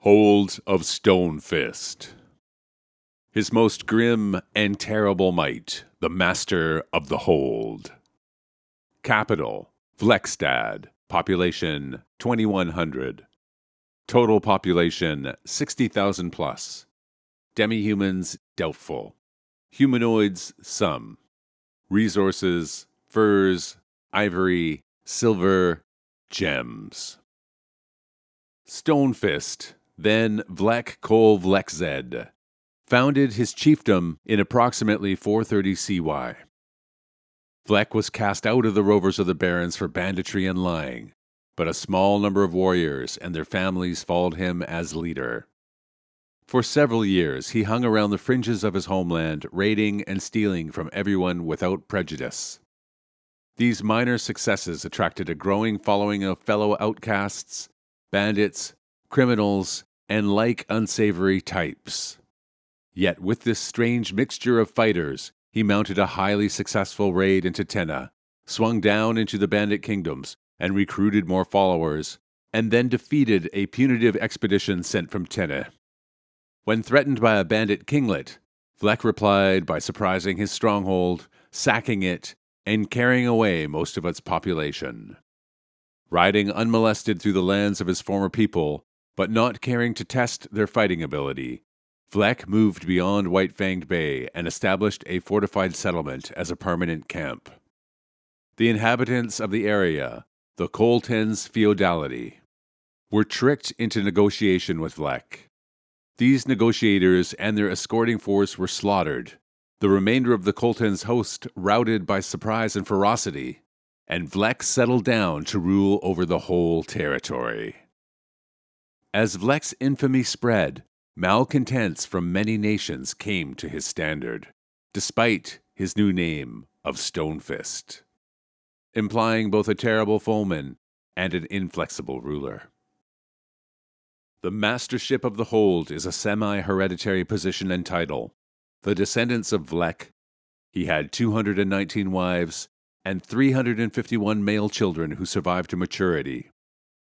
Hold of Stonefist. His most grim and terrible might, the master of the hold. Capital, Vlekstad, population 2100. Total population 60,000 plus. Demi-humans doubtful. Humanoids some. Resources, furs, ivory, silver, gems. Stonefist, then Vlek Kol Vlekzed, founded his chiefdom in approximately 430 CY. Vlek was cast out of the rovers of the barons for banditry and lying, but a small number of warriors and their families followed him as leader. For several years, he hung around the fringes of his homeland, raiding and stealing from everyone without prejudice. These minor successes attracted a growing following of fellow outcasts, bandits, criminals, and like unsavory types. Yet with this strange mixture of fighters, he mounted a highly successful raid into Tenna, swung down into the bandit kingdoms, and recruited more followers, and then defeated a punitive expedition sent from Tenna. When threatened by a bandit kinglet, Vlek replied by surprising his stronghold, sacking it, and carrying away most of its population. Riding unmolested through the lands of his former people, but not caring to test their fighting ability, Vlek moved beyond White-Fanged Bay and established a fortified settlement as a permanent camp. The inhabitants of the area, the Coltens feudality, were tricked into negotiation with Vlek. These negotiators and their escorting force were slaughtered, the remainder of the Coltens' host routed by surprise and ferocity, and Vlek settled down to rule over the whole territory. As Vlek's infamy spread, malcontents from many nations came to his standard, despite his new name of Stonefist, implying both a terrible foeman and an inflexible ruler. The mastership of the hold is a semi-hereditary position and title. The descendants of Vlek, he had 219 wives and 351 male children who survived to maturity,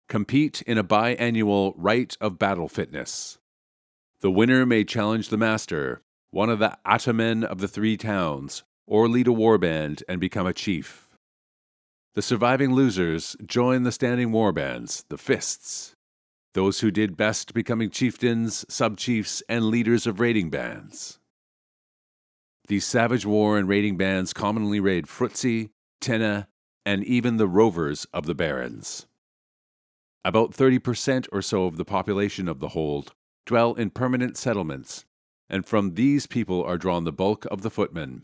compete in a biannual rite of battle fitness. The winner may challenge the master, one of the atamen of the three towns, or lead a warband and become a chief. The surviving losers join the standing warbands, the Fists, those who did best becoming chieftains, sub-chiefs, and leaders of raiding bands. These savage war and raiding bands commonly raid Frutzi, Tenna, and even the rovers of the barons. About 30% or so of the population of the hold dwell in permanent settlements, and from these people are drawn the bulk of the footmen.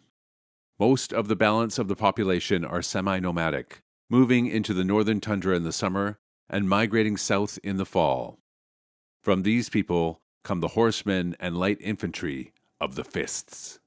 Most of the balance of the population are semi-nomadic, moving into the northern tundra in the summer and migrating south in the fall. From these people come the horsemen and light infantry of the Fists.